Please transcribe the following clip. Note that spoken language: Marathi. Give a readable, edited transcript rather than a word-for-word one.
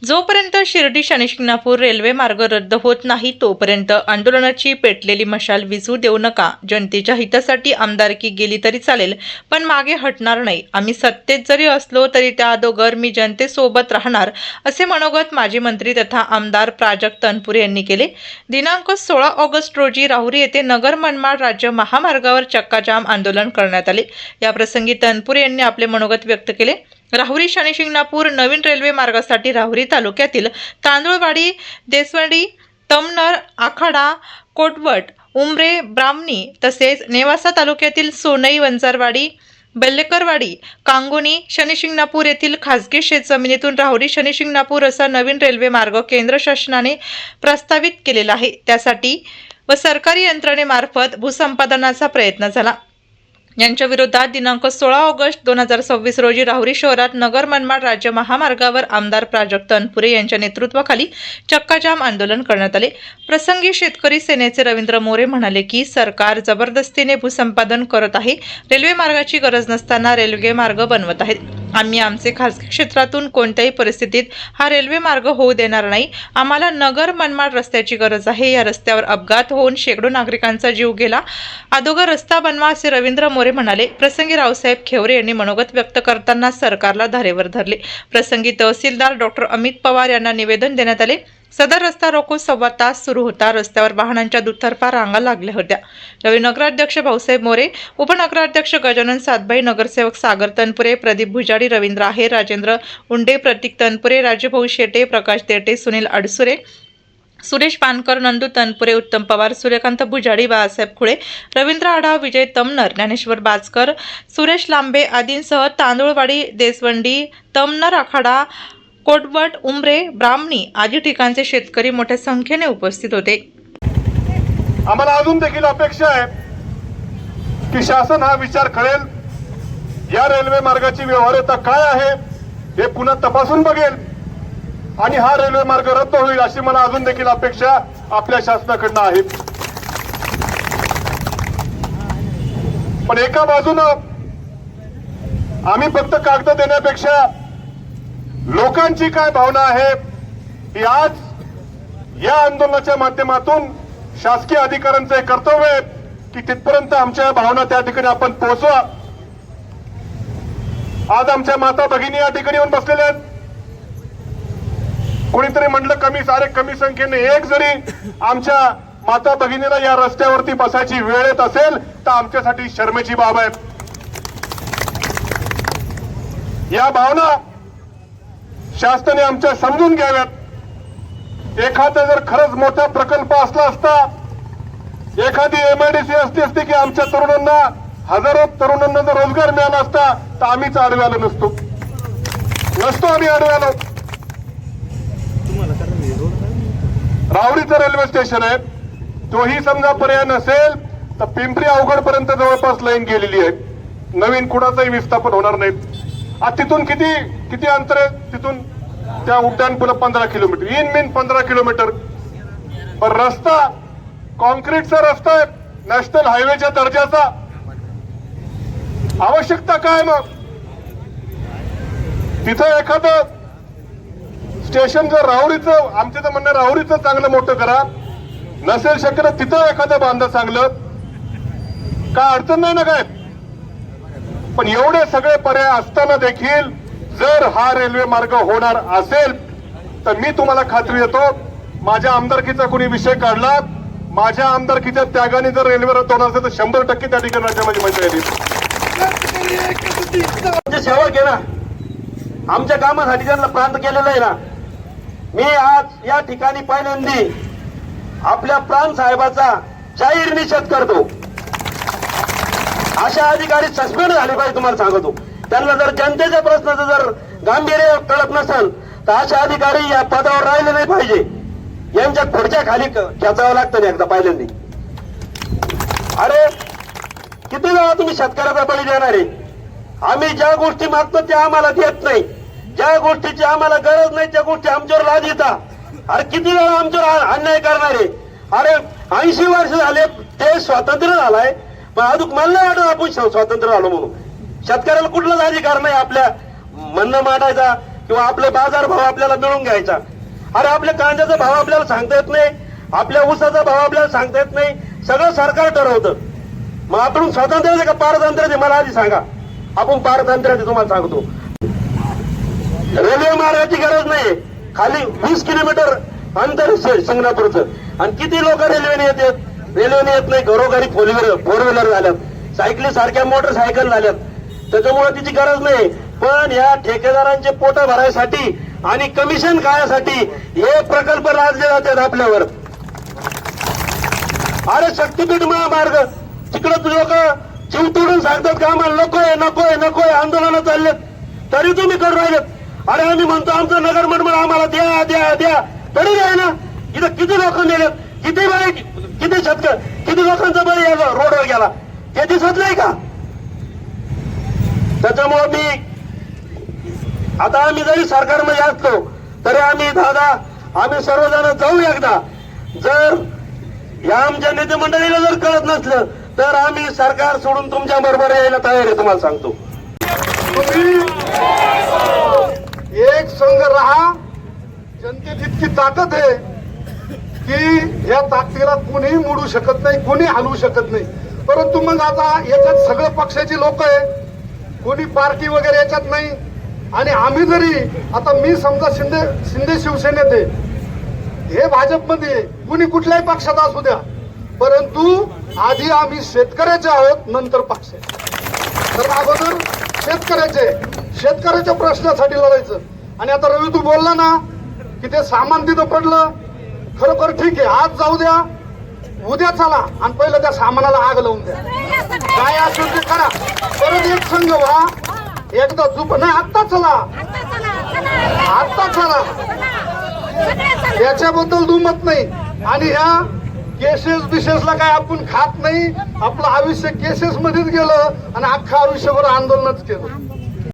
जोपर्यंत शिर्डी शनी शिंगणापूर रेल्वे मार्ग रद्द होत नाही तोपर्यंत आंदोलनाची पेटलेली मशाल विझू देऊ नका। जनतेच्या हितासाठी आमदारकी गेली तरी चालेल, पण मागे हटणार नाही। आम्ही सत्तेत जरी असलो तरी त्या अगोदर मी जनतेसोबत राहणार, असे मनोगत माजी मंत्री तथा आमदार प्राजक्त तनपुरे यांनी केले। दिनांक 16 ऑगस्ट रोजी राहुरी येथे नगर मनमाड राज्य महामार्गावर चक्काजाम आंदोलन करण्यात आले। या प्रसंगी तनपुरे यांनी आपले मनोगत व्यक्त केले। राहुरी शनी शिंगणापूर नवीन रेल्वे मार्गासाठी राहुरी तालुक्यातील तांदुळवाडी, देसवडी, तमनर, आखाडा, कोटवट, उमरे, ब्राह्मणी तसेच नेवासा तालुक्यातील सोनई, वंजारवाडी, बेल्लेकरवाडी, कांगोनी, शनी शिंगणापूर येथील खासगी शेतजमिनीतून राहुरी शनी शिंगणापूर असा नवीन रेल्वे मार्ग केंद्र शासनाने प्रस्तावित केलेला आहे। त्यासाठी व सरकारी यंत्रणेमार्फत भूसंपादनाचा प्रयत्न झाला। यांच्या विरोधात दिनांक 16 ऑगस्ट 2026 रोजी राहुरी शहरात नगर मनमाड राज्य महामार्गावर आमदार प्राजक्त तनपुरे यांच्या नेतृत्वाखाली चक्काजाम आंदोलन करण्यात आले। प्रसंगी शेतकरी सेनेचे रवींद्र मोरे म्हणाले की सरकार जबरदस्तीने भूसंपादन करत आहे। रेल्वे मार्गाची गरज नसताना रेल्वे मार्ग बनवत आहेत। आम्ही आमचे खासगी क्षेत्रातून कोणत्याही परिस्थितीत हा रेल्वे मार्ग होऊ देणार नाही। आम्हाला नगर मनमाड रस्त्याची गरज आहे। या रस्त्यावर अपघात होऊन शेकडो नागरिकांचा जीव गेला, अगोदर रस्ता बनवा, असे रवींद्र मोरे म्हणाले। प्रसंगी रावसाहेब खेवरे यांनी मनोगत व्यक्त करताना सरकारला धारेवर धरले। प्रसंगी तहसीलदार डॉक्टर अमित पवार यांना निवेदन देण्यात आले। सदर रस्ता रोको 1.25 तास सुरू होता। रस्त्यावर वाहनांच्या दुतर्फा रांगा लागल्या होत्या। यावेळी नगराध्यक्ष भाऊसाहेब मोरे, उपनगराध्यक्ष गजानन सातभाई, नगरसेवक सागर तनपुरे, प्रदीप भुजाडी, रवींद्र आहेर, राजेंद्र उंडे, प्रतीक तनपुरे, राजभाऊ शेटे, प्रकाश देटे, सुनील अडसुरे, सुरेश पानकर, नंदू तनपुरे, उत्तम पवार, सूर्यकांत भुजाडी, बाळासाहेब खुळे, रवींद्र आढाव, विजय तमनर, ज्ञानेश्वर बाजकर, सुरेश लांबे आदींसह तांदुळवाडी, देसवंडी, तमनर, आखाडा, कोटवट, उमरे, ब्राह्मणी आदी ठिकाणचे शेतकरी मोठ्या संख्येने उपस्थित होते। आम्हाला अजून देखील अपेक्षा आहे की शासन हा विचार करेल, या रेल्वे मार्गाची व्यवहार्यता काय आहे हे पुन्हा तपासून बघेल आणि हा रेल्वे मार्ग रद्द होईल अशी मला अजून देखील अपेक्षा आपल्या शासनाकडनं आहे। पण एका बाजूनं आम्ही फक्त कागद देण्यापेक्षा लोकांची काय भावना आहे ही आज या आंदोलनाच्या माध्यमातून शासकीय अधिकाऱ्यांचं हे कर्तव्य आहे की तिथपर्यंत आमच्या भावना त्या ठिकाणी आपण पोहोचवा। आज आमच्या माता भगिनी या ठिकाणी येऊन बसलेल्या आहेत। कोणीतरी म्हटलं कमी संख्येने एक जरी आमच्या माता भगिनीला या रस्त्यावरती बसायची वेळ येत असेल तर आमच्यासाठी शर्मेची बाब आहे। या भावना शासनाने आमच्या समजून घ्याव्यात। एखादा जर खरंच मोठा प्रकल्प असला असता, एखादी MIDC असती की आमच्या तरुणांना, हजारो तरुणांना जर रोजगार मिळाला असता तर आम्हीच आडवे आलो नसतो आम्ही आडवे आलो। राहुरीचं रेल्वे स्टेशन आहे, तोही समजा पर्याय नसेल तर पिंपरी अवघड पर्यंत जवळपास लाईन गेलेली आहे। नवीन कुणाचंही विस्थापन होणार नाही। आज तिथून किती अंतर आहे? तिथून त्या उड्डाण पुलं 15 किलोमीटर, इन 15 किलोमीटर। पण रस्ता कॉन्क्रीटचा रस्ता आहे, नॅशनल हायवेच्या दर्जाचा। आवश्यकता काय मग? तिथं एखादं स्टेशन जर राहुरीचं, आमचं तर म्हणणं राहुरीचं चांगलं मोठं करा, नसेल शक्य तिथं एखादं बांधा चांगलं, काय अडचण नाही ना काय। पण एवढे सगळे पर्याय असताना देखील जर हा रेल्वे मार्ग होणार असेल तर मी तुम्हाला खात्री देतो, माझ्या आमदारकीचा कोणी विषय काढला, माझ्या आमदारकीच्या त्यागाने जर रेल्वे रद्द होणार असेल तर 100% त्या ठिकाणी राज्यामध्ये मजा येईल। सेवा केला, आमच्या कामासाठी त्यांना प्रांत केलेला आहे ना। मी आज या ठिकाणी पहिल्यांदा आपल्या प्रांत साहेबाचा जाहीर निषेध करतो। अशा अधिकारी सस्पेंड झाले पाहिजे, तुम्हाला सांगतो। त्यांना जर जनतेच्या प्रश्नाचं जर गांभीर्य कळत नसेल तर अशा अधिकारी या पदावर राहिले नाही पाहिजे। यांच्या खुर्च्या खाली खेचावं लागतं नाही एकदा पहिल्यांदा। अरे किती वेळा तुम्ही शेतकऱ्याचा बळी देणार आहे? आम्ही ज्या गोष्टी मागतो त्या आम्हाला देत नाही, ज्या गोष्टीची आम्हाला गरज नाही त्या गोष्टी आमच्यावर लाद येता। अरे किती वेळा आमच्यावर अन्याय करणार आहे? अरे 80 वर्ष झाले, देश स्वातंत्र्य झालाय, पण अजून मला नाही वाटत आपण स्वातंत्र्य झालो म्हणून। शेतकऱ्याला कुठलाच अधिकार नाही आपल्या म्हणणं मांडायचा किंवा आपले बाजार भाव आपल्याला मिळून घ्यायचा. अरे आपल्या कांद्याचा भाव आपल्याला सांगता येत नाही, आपल्या ऊसाचा भाव आपल्याला सांगता येत नाही, सगळं सरकार ठरवतं. मग आपण स्वातंत्र्य आहे का पारतंत्र्य आहे मला आधी सांगा. आपण पारतंत्र्य आहे तुम्हाला सांगतो. रेल्वे मार्गाची गरज नाही, खाली 20 किलोमीटर अंतर शिंगणापूरचं, आणि किती लोक रेल्वेने येतात. रेल्वेने येत नाही, घरोघरी फोर व्हीलर झाल्यात, सायकली सारख्या मोटरसायकल झाल्यात, त्याच्यामुळे तिची गरज नाही. पण या ठेकेदारांचे पोट भरायसाठी आणि कमिशन खाण्यासाठी हे प्रकल्प लादले जातात आपल्यावर. अरे शक्तीपीठ महामार्ग तिकडे लोक जीव तोडून सांगतात का आम्हाला नकोय नकोय नकोय, आंदोलन चाललेत तरी तुम्ही करून राहिलेत. अरे आम्ही म्हणतो आमचं नगर मंडळ आम्हाला द्या द्या द्या, तरी द्या ना. इथं किती लोक मेलेत, किती बळी, किती किती लोकांचा बळी यायला रोडवर गेला, हे दिसत नाही का? त्याच्यामुळे मी आता आम्ही जरी सरकारमध्ये असलो तरी आम्ही सर्वजण जाऊ एकदा. जर या आमच्या नेते मंडळीला जर कळत नसलं तर आम्ही सरकार सोडून तुमच्या बरोबर यायला तयार आहे, तुम्हाला सांगतो. एक संघ रहा. जनतेत इतकी ताकद आहे की या ताकदीला कोणीही मोडू शकत नाही, कोणी हलवू शकत नाही. परंतु मग आता याच्यात सगळं पक्षाची लोक आहे, कोणी पार्टी वगैरे याच्यात नाही. आणि आम्ही जरी आता मी समजा शिंदे शिवसेनेत आहे, हे भाजपमध्ये, कुणी कुठल्याही पक्षात असू द्या, परंतु आधी आम्ही शेतकऱ्याचे आहोत, नंतर पक्ष. तर अगोदर शेतकऱ्याच्या प्रश्नासाठी लढायचं. आणि आता रवी तू बोलला ना की ते सामान तिथं पडलं, खरोखर ठीक आहे, आज जाऊ द्या, उद्या चला आणि पहिलं त्या सामानाला आग लावून द्या. काय असेल ते करा, परत एक संघ व्हा, एकदा झुप नाही, आत्ता चला, आत्ता चला, याच्याबद्दल दुमत नाही. आणि ह्या केसेस बिसेसला काय आपण खात नाही. आपलं आयुष्य केसेस मध्येच गेलं आणि अख्खं आयुष्यभर आंदोलनच केलं.